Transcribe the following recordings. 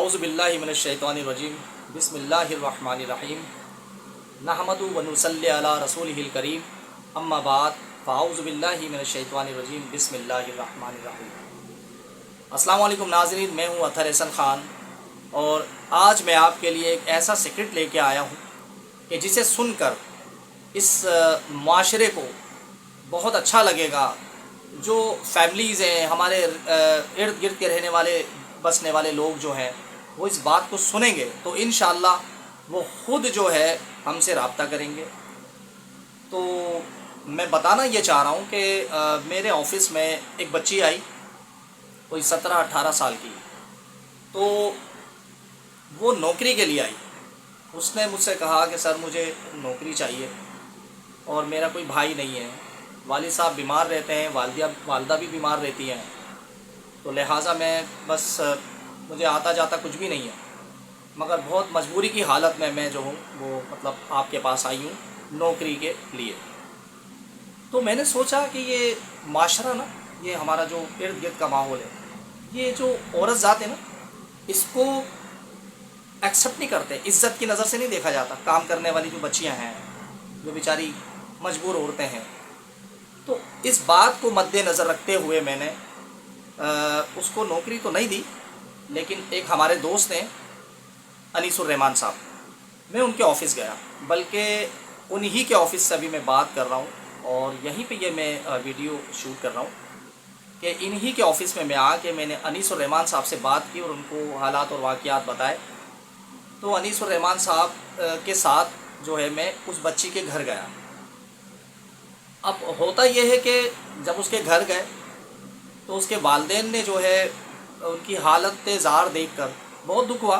اعوذ باللہ من الشیطان الرجیم بسم اللہ الرحمن الرحیم نحمدہ و نصلی علی رسولہ الکریم اما بعد فاعوذ باللہ من الشیطان الرجیم بسم اللہ الرحمن الرحیم۔ السلام علیکم ناظرین، میں ہوں اطہر احسن خان اور آج میں آپ کے لیے ایک ایسا سیکرٹ لے کے آیا ہوں کہ جسے سن کر اس معاشرے کو بہت اچھا لگے گا۔ جو فیملیز ہیں، ہمارے ارد گرد کے رہنے والے بسنے والے لوگ جو ہیں، وہ اس بات کو سنیں گے تو انشاءاللہ وہ خود جو ہے ہم سے رابطہ کریں گے۔ تو میں بتانا یہ چاہ رہا ہوں کہ میرے آفس میں ایک بچی آئی، کوئی 17-18 سال کی، تو وہ نوکری کے لیے آئی۔ اس نے مجھ سے کہا کہ سر مجھے نوکری چاہیے اور میرا کوئی بھائی نہیں ہے، والد صاحب بیمار رہتے ہیں، والدہ بھی بیمار رہتی ہیں، تو لہٰذا میں بس مجھے آتا جاتا کچھ بھی نہیں ہے، مگر بہت مجبوری کی حالت میں جو ہوں وہ مطلب آپ کے پاس آئی ہوں نوکری کے لیے۔ تو میں نے سوچا کہ یہ معاشرہ نا، یہ ہمارا جو ارد گرد کا ماحول ہے، یہ جو عورت ذات ہے نا، اس کو ایکسیپٹ نہیں کرتے، عزت کی نظر سے نہیں دیکھا جاتا۔ کام کرنے والی جو بچیاں ہیں، جو بیچاری مجبور عورتیں ہیں، تو اس بات کو مد نظر رکھتے ہوئے میں نے اس کو نوکری تو نہیں دی، لیکن ایک ہمارے دوست ہیں انیس الرحمان صاحب، میں ان کے آفس گیا، بلکہ انہی کے آفس سے ابھی میں بات کر رہا ہوں اور یہیں پہ یہ میں ویڈیو شوٹ کر رہا ہوں کہ انہی کے آفس میں آ کے میں نے انیس الرحمان صاحب سے بات کی اور ان کو حالات اور واقعات بتائے۔ تو انیس الرحمان صاحب کے ساتھ جو ہے میں اس بچی کے گھر گیا۔ اب ہوتا یہ ہے کہ جب اس کے گھر گئے تو اس کے والدین نے جو ہے ان کی حالت زار دیکھ کر بہت دکھ ہوا،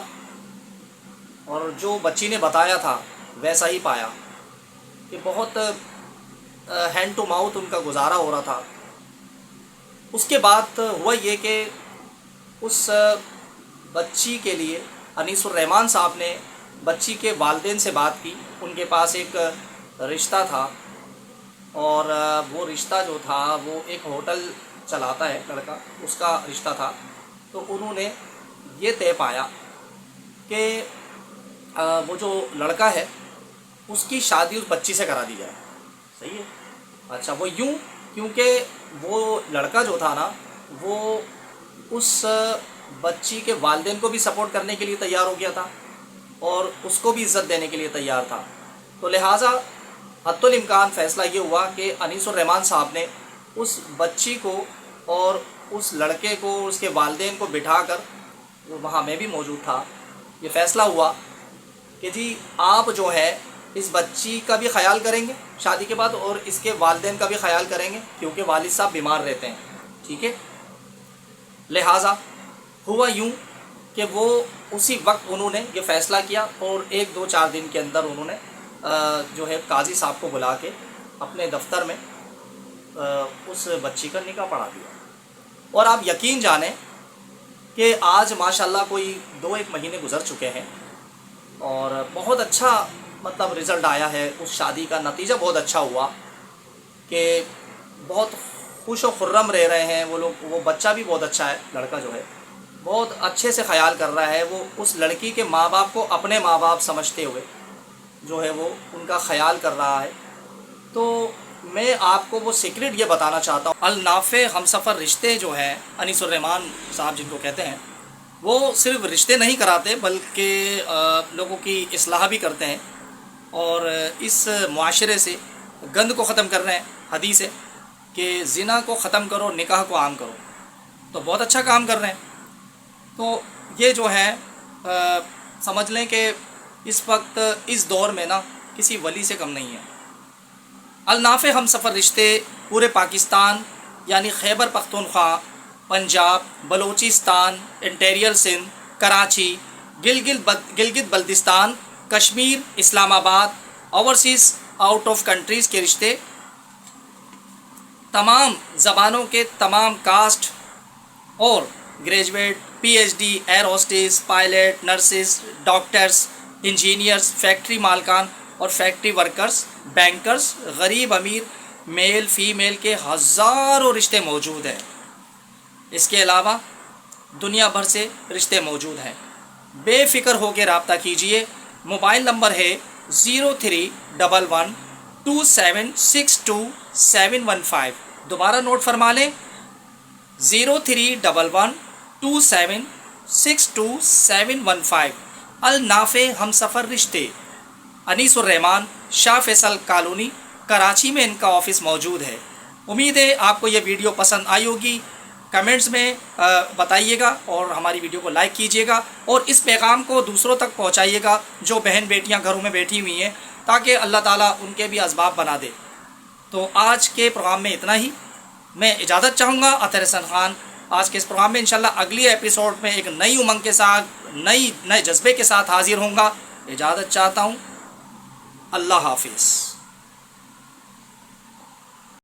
اور جو بچی نے بتایا تھا ویسا ہی پایا کہ بہت ہینڈ ٹو ماؤتھ ان کا گزارا ہو رہا تھا۔ اس کے بعد ہوا یہ کہ اس بچی کے لیے انیس الرحمان صاحب نے بچی کے والدین سے بات کی۔ ان کے پاس ایک رشتہ تھا اور وہ رشتہ جو تھا وہ ایک ہوٹل چلاتا ہے لڑکا، اس کا رشتہ تھا۔ تو انہوں نے یہ طے پایا کہ وہ جو لڑکا ہے اس کی شادی اس بچی سے کرا دی جائے۔ صحیح ہے؟ اچھا، وہ یوں کیونکہ وہ لڑکا جو تھا نا، وہ اس بچی کے والدین کو بھی سپورٹ کرنے کے لیے تیار ہو گیا تھا اور اس کو بھی عزت دینے کے لیے تیار تھا۔ تو لہٰذا حتی الامکان فیصلہ یہ ہوا کہ انیس الرحمان صاحب نے اس بچی کو اور اس لڑکے کو، اس کے والدین کو بٹھا کر، وہاں میں بھی موجود تھا، یہ فیصلہ ہوا کہ جی آپ جو ہے اس بچی کا بھی خیال کریں گے شادی کے بعد اور اس کے والدین کا بھی خیال کریں گے، کیونکہ والد صاحب بیمار رہتے ہیں، ٹھیک ہے؟ لہٰذا ہوا یوں کہ وہ اسی وقت انہوں نے یہ فیصلہ کیا اور 1-2-4 دن کے اندر انہوں نے جو ہے قاضی صاحب کو بلا کے اپنے دفتر میں اس بچی کا نکاح پڑھا دیا۔ اور آپ یقین جانیں کہ آج ماشاءاللہ کوئی 2-1 مہینے گزر چکے ہیں اور بہت اچھا مطلب رزلٹ آیا ہے۔ اس شادی کا نتیجہ بہت اچھا ہوا کہ بہت خوش و خرم رہ رہے ہیں وہ لوگ۔ وہ بچہ بھی بہت اچھا ہے، لڑکا جو ہے بہت اچھے سے خیال کر رہا ہے، وہ اس لڑکی کے ماں باپ کو اپنے ماں باپ سمجھتے ہوئے جو ہے وہ ان کا خیال کر رہا ہے۔ تو میں آپ کو وہ سیکرٹ یہ بتانا چاہتا ہوں، النافع ہمسفر رشتے جو ہیں انیس الرحمان صاحب جن کو کہتے ہیں، وہ صرف رشتے نہیں کراتے بلکہ لوگوں کی اصلاح بھی کرتے ہیں اور اس معاشرے سے گند کو ختم کر رہے ہیں۔ حدیث ہے کہ زنا کو ختم کرو، نکاح کو عام کرو، تو بہت اچھا کام کر رہے ہیں۔ تو یہ جو ہے سمجھ لیں کہ اس وقت اس دور میں نا کسی ولی سے کم نہیں ہے۔ النافع ہمسفر رشتے پورے پاکستان یعنی خیبر پختونخوا، پنجاب، بلوچستان، انٹیریئر سندھ، کراچی، گلگت بلتستان، کشمیر، اسلام آباد، اوورسیز آؤٹ آف کنٹریز کے رشتے، تمام زبانوں کے تمام کاسٹ اور graduate, P H D, air hostess, pilot, nurses, doctors, engineers, factory مالکان اور فیکٹری ورکرز، بینکرز، غریب امیر، میل فیمیل کے ہزاروں رشتے موجود ہیں۔ اس کے علاوہ دنیا بھر سے رشتے موجود ہیں۔ بے فکر ہو کے رابطہ کیجیے. موبائل نمبر ہے 031127621715. دوبارہ نوٹ فرما لیں 031127621715. النافع ہم سفر رشتے، انیس الرحمان، شاہ فیصل کالونی، کراچی میں ان کا آفس موجود ہے. امید ہے آپ کو یہ ویڈیو پسند آئی ہوگی. کمنٹس میں بتائیے گا اور ہماری ویڈیو کو لائک کیجیے گا اور اس پیغام کو دوسروں تک پہنچائیے گا جو بہن بیٹیاں گھروں میں بیٹھی ہوئی ہیں، تاکہ اللہ تعالیٰ ان کے بھی اسباب بنا دے. تو آج کے پروگرام میں اتنا ہی. میں اجازت چاہوں گا. اطہر احسن خان آج کے اس پروگرام میں انشاءاللہ اگلی ایپیسوڈ میں ایک نئی امنگ کے ساتھ، نئے جذبے کے ساتھ حاضر ہوں گا. اجازت چاہتا ہوں. اللہ حافظ.